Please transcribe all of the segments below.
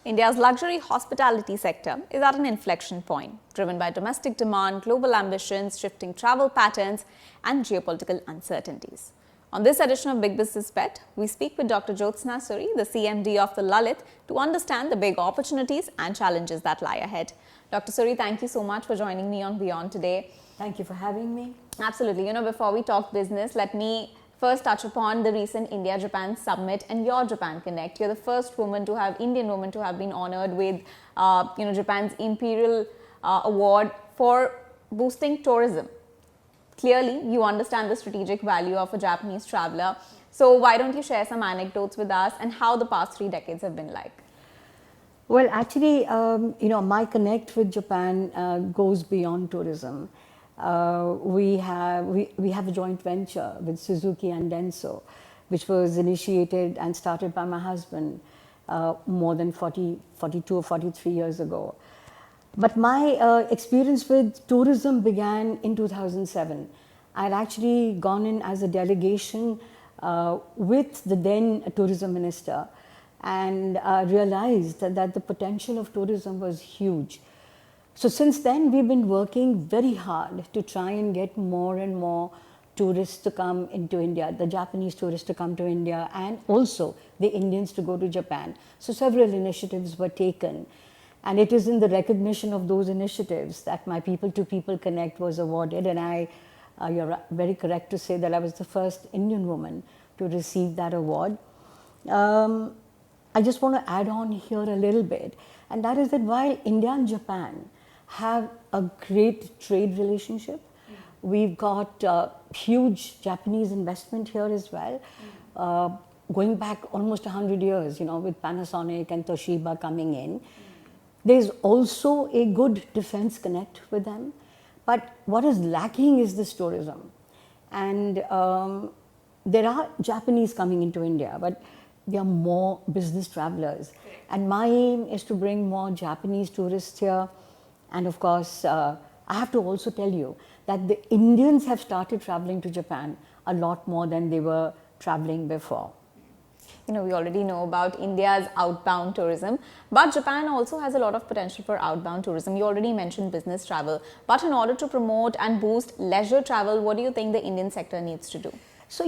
India's luxury hospitality sector is at an inflection point, driven by domestic demand, global ambitions, shifting travel patterns, and geopolitical uncertainties. On this edition of Big Business Bet, we speak with Dr. Jyotsna Suri, the CMD of the Lalit, to understand the big opportunities and challenges that lie ahead. Dr. Suri, thank you so much for joining me on WION today. Thank you for having me. Absolutely. Before we talk business, let me first touch upon the recent India-Japan summit and your Japan Connect. You're the first Indian woman to have been honored with, Japan's Imperial Award for boosting tourism. Clearly, you understand the strategic value of a Japanese traveler. So why don't you share some anecdotes with us and how the past 3 decades have been like? Well, actually, my connect with Japan goes beyond tourism. We have a joint venture with Suzuki and Denso, which was initiated and started by my husband more than 42 or 43 years ago. But my experience with tourism began in 2007. I had actually gone in as a delegation with the then tourism minister and realized that the potential of tourism was huge. So since then, we've been working very hard to try and get more and more tourists to come into India, the Japanese tourists to come to India, and also the Indians to go to Japan. So several initiatives were taken. And it is in the recognition of those initiatives that my People to People Connect was awarded. And you're very correct to say that I was the first Indian woman to receive that award. I just want to add on here a little bit. And that is that while India and Japan have a great trade relationship, we've got huge Japanese investment here as well, going back almost 100 years, with Panasonic and Toshiba coming in. There's also a good defense connect with them. But what is lacking is this tourism. And there are Japanese coming into India, but there are more business travelers. And my aim is to bring more Japanese tourists here. And of course, I have to also tell you that the Indians have started traveling to Japan a lot more than they were traveling before. We already know about India's outbound tourism, but Japan also has a lot of potential for outbound tourism. You already mentioned business travel, but in order to promote and boost leisure travel, what do you think the Indian sector needs to do? So,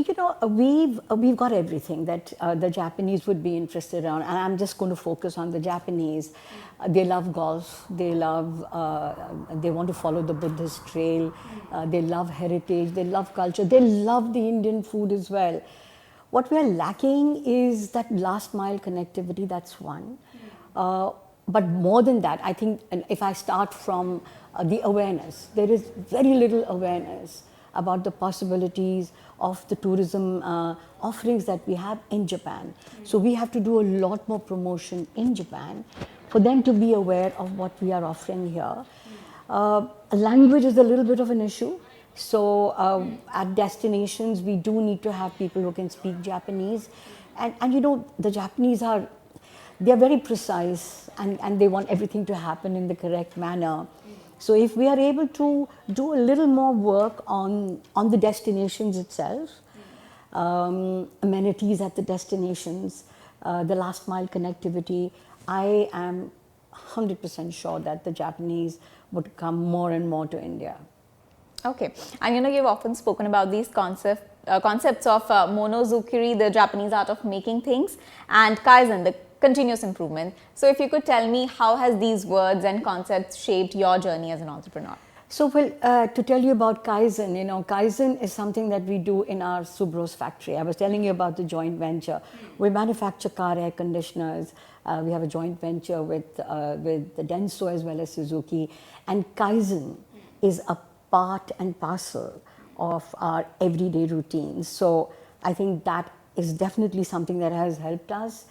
we've got everything that the Japanese would be interested in, and I'm just going to focus on the Japanese. They love golf, they want to follow the Buddhist trail, they love heritage, they love culture, they love the Indian food as well. What we are lacking is that last mile connectivity, that's one. But more than that, I think, and if I start from the awareness, there is very little awareness about the possibilities of the tourism offerings that we have in Japan. So we have to do a lot more promotion in Japan for them to be aware of what we are offering here. Language is a little bit of an issue. So at destinations, we do need to have people who can speak Japanese. And the Japanese they're very precise and they want everything to happen in the correct manner. So if we are able to do a little more work on the destinations itself, amenities at the destinations, the last mile connectivity, I am 100% sure that the Japanese would come more and more to India. Okay, and you've often spoken about these concepts of monozukuri, the Japanese art of making things, and kaizen, the continuous improvement. So if you could tell me, how has these words and concepts shaped your journey as an entrepreneur? So, to tell you about kaizen, kaizen is something that we do in our Subros factory. I was telling you about the joint venture. We manufacture car air conditioners. We have a joint venture with the Denso as well as Suzuki. And kaizen is a part and parcel of our everyday routines. So I think that is definitely something that has helped us.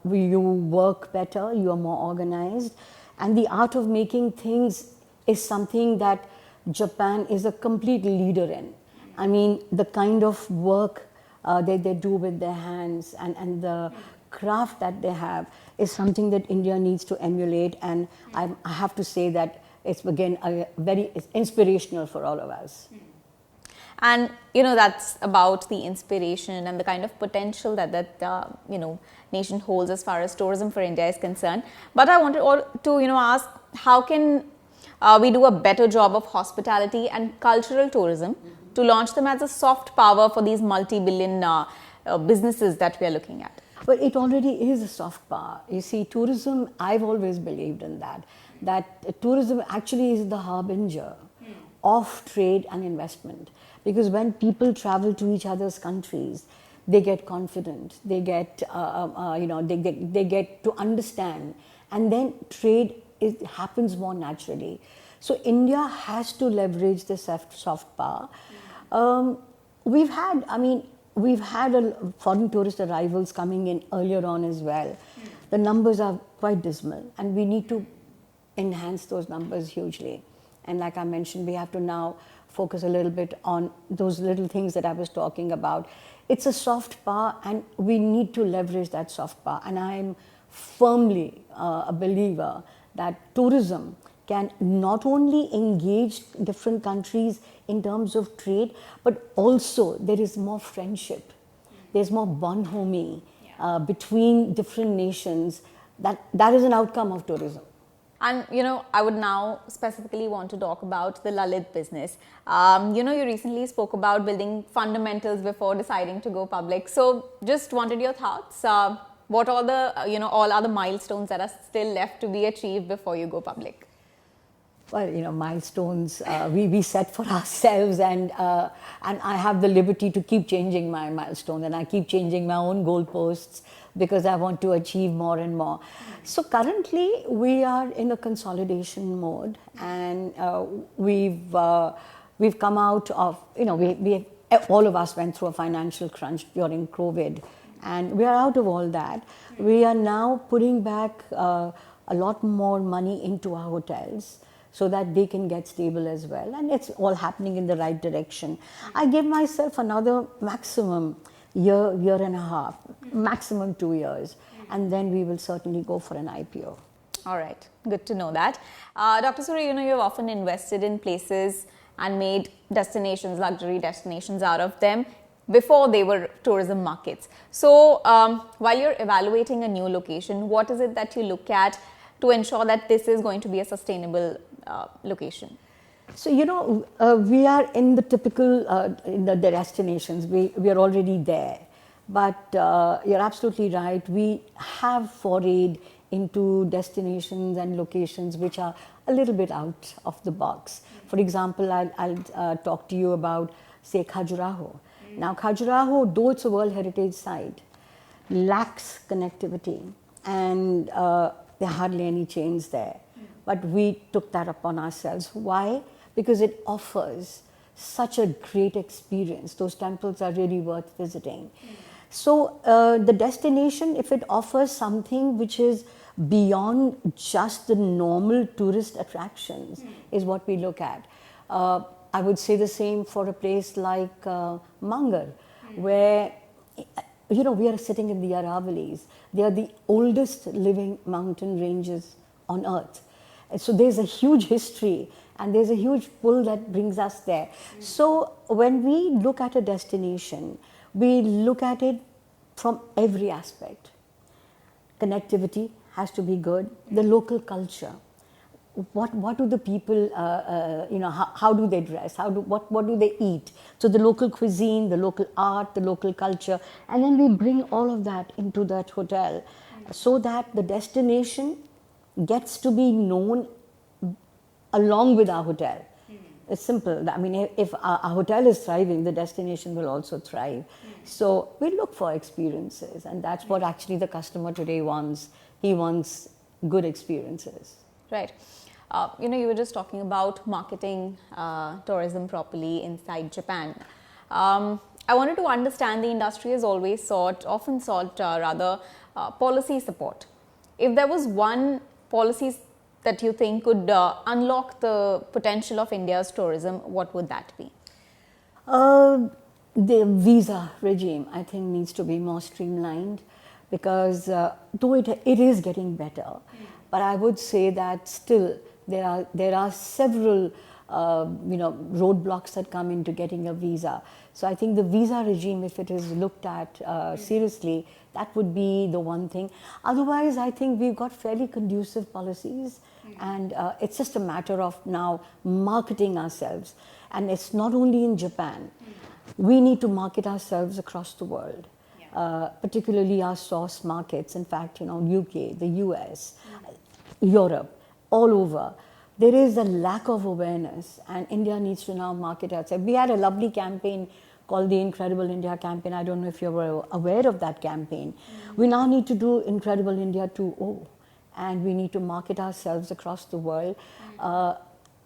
You work better, you are more organized. And the art of making things is something that Japan is a complete leader in. I mean, the kind of work that they do with their hands and the craft that they have is something that India needs to emulate. And I have to say that it's again it's inspirational for all of us. And, that's about the inspiration and the kind of potential that nation holds as far as tourism for India is concerned. But I wanted to, ask, how can we do a better job of hospitality and cultural tourism to launch them as a soft power for these multi-billion businesses that we are looking at? But it already is a soft power. You see, tourism, I've always believed in that tourism actually is the harbinger of trade and investment. Because when people travel to each other's countries, they get confident, they get, they get to understand, and then trade happens more naturally. So India has to leverage the soft power. We've had foreign tourist arrivals coming in earlier on as well. The numbers are quite dismal, and we need to enhance those numbers hugely. And like I mentioned, we have to now focus a little bit on those little things that I was talking about. It's a soft power, and we need to leverage that soft power. And I'm firmly a believer that tourism can not only engage different countries in terms of trade, but also there is more friendship. There's more bonhomie between different nations. That is an outcome of tourism. And, I would now specifically want to talk about the Lalit business. You recently spoke about building fundamentals before deciding to go public. So just wanted your thoughts. What are the, all other milestones that are still left to be achieved before you go public? Well, milestones we set for ourselves, and I have the liberty to keep changing my milestones, and I keep changing my own goalposts because I want to achieve more and more. So currently we are in a consolidation mode, and we've come out of, we all of us went through a financial crunch during COVID, and we are out of all that. We are now putting back a lot more money into our hotels, so that they can get stable as well. And it's all happening in the right direction. I give myself another maximum year and a half, maximum 2 years, and then we will certainly go for an IPO. All right, good to know that. Dr. Suri, you've often invested in places and made destinations, luxury destinations out of them before they were tourism markets. So while you're evaluating a new location, what is it that you look at to ensure that this is going to be a sustainable location? So, we are in the typical the destinations. We are already there. But you're absolutely right. We have forayed into destinations and locations which are a little bit out of the box. For example, I'll talk to you about, say, Khajuraho. Now, Khajuraho, though it's a World Heritage Site, lacks connectivity, and there are hardly any chains there. But we took that upon ourselves. Why? Because it offers such a great experience. Those temples are really worth visiting. So the destination, if it offers something which is beyond just the normal tourist attractions, is what we look at. I would say the same for a place like Mangar, where we are sitting in the Aravalis. They are the oldest living mountain ranges on earth. So there's a huge history, and there's a huge pull that brings us there. So when we look at a destination, we look at it from every aspect. Connectivity has to be good. The local culture. What do the people, how do they dress? What do they eat? So the local cuisine, the local art, the local culture, and then we bring all of that into that hotel, so that the destination gets to be known along with our hotel. It's simple. I mean, if our hotel is thriving, the destination will also thrive. So we look for experiences, and that's what actually the customer today wants. He wants good experiences. Right. You were just talking about marketing tourism properly inside Japan. I wanted to understand, the industry has often sought policy support. If there was one policy that you think could unlock the potential of India's tourism, what would that be? The visa regime, I think, needs to be more streamlined, because though it is getting better, but I would say that still there are several roadblocks that come into getting a visa. So I think the visa regime, if it is looked at seriously, that would be the one thing. Otherwise, I think we've got fairly conducive policies, and it's just a matter of now marketing ourselves. And it's not only in Japan. We need to market ourselves across the world, particularly our source markets. In fact, UK, the US, Europe, all over. There is a lack of awareness, and India needs to now market outside. We had a lovely campaign called the Incredible India campaign. I don't know if you're aware of that campaign. We now need to do Incredible India 2.0, and we need to market ourselves across the world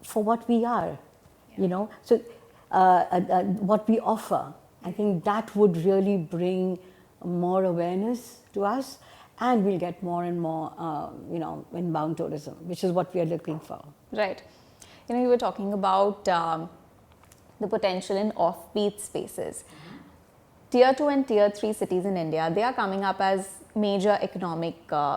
for what we are, So what we offer, I think that would really bring more awareness to us, and we'll get more and more, inbound tourism, which is what we are looking for. Right. You were talking about the potential in offbeat spaces. Tier 2 and Tier 3 cities in India, they are coming up as major economic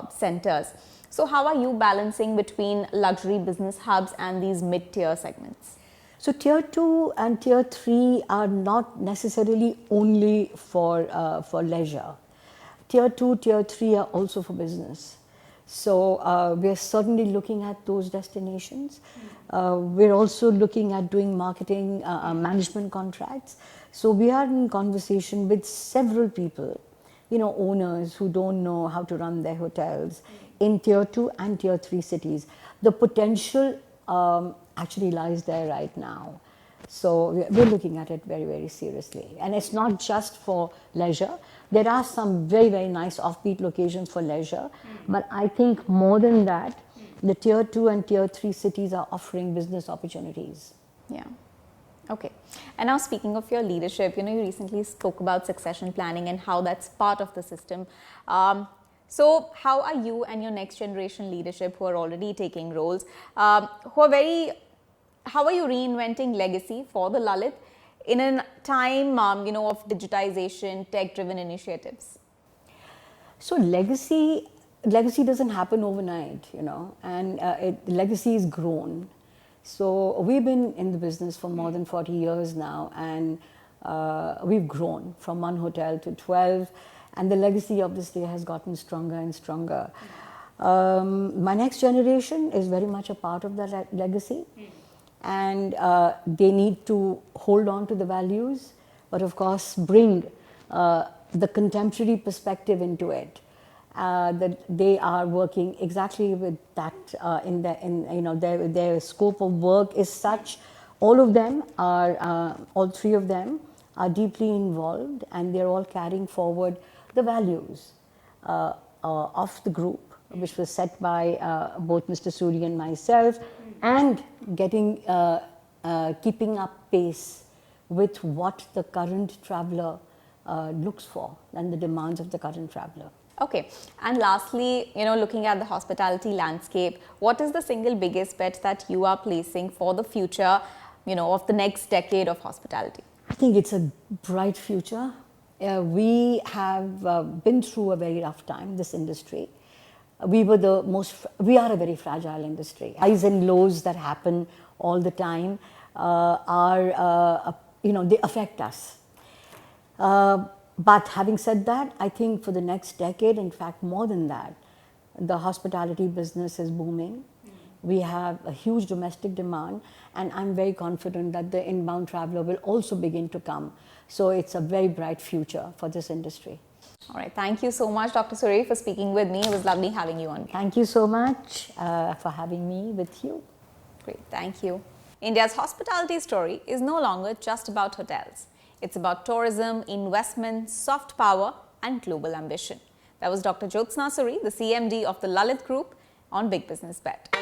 centers. So how are you balancing between luxury business hubs and these mid-tier segments? So Tier 2 and Tier 3 are not necessarily only for leisure. Tier 2, Tier 3 are also for business. So we are certainly looking at those destinations. We're also looking at doing marketing management contracts. So we are in conversation with several people, owners who don't know how to run their hotels in Tier 2 and Tier 3 cities. The potential actually lies there right now. So we're looking at it very, very seriously. And it's not just for leisure. There are some very, very nice offbeat locations for leisure. But I think more than that, the Tier 2 and Tier 3 cities are offering business opportunities. Yeah. Okay. And now speaking of your leadership, you recently spoke about succession planning and how that's part of the system. So how are you and your next generation leadership who are already taking roles, how are you reinventing legacy for the Lalit in a time, of digitization, tech-driven initiatives? So legacy doesn't happen overnight, and legacy is grown. So we've been in the business for more than 40 years now, and we've grown from 1 hotel to 12, and the legacy obviously has gotten stronger and stronger. My next generation is very much a part of that legacy. And they need to hold on to the values, but of course bring the contemporary perspective into it. That they are working exactly with that their scope of work is such. All of them are, all 3 of them are deeply involved, and they're all carrying forward the values of the group, which was set by both Mr. Suri and myself, and keeping up pace with what the current traveler looks for and the demands of the current traveler. Okay. And lastly, looking at the hospitality landscape, what is the single biggest bet that you are placing for the future, of the next decade of hospitality? I think it's a bright future. We have been through a very rough time, this industry. We are a very fragile industry. Highs and lows that happen all the time they affect us. But having said that, I think for the next decade, in fact more than that, the hospitality business is booming. We have a huge domestic demand, and I'm very confident that the inbound traveler will also begin to come. So it's a very bright future for this industry. All right. Thank you so much, Dr. Suri, for speaking with me. It was lovely having you on. Thank you so much for having me with you. Great. Thank you. India's hospitality story is no longer just about hotels. It's about tourism, investment, soft power, and global ambition. That was Dr. Jyotsna Suri, the CMD of the Lalit Group, on Big Business Bet.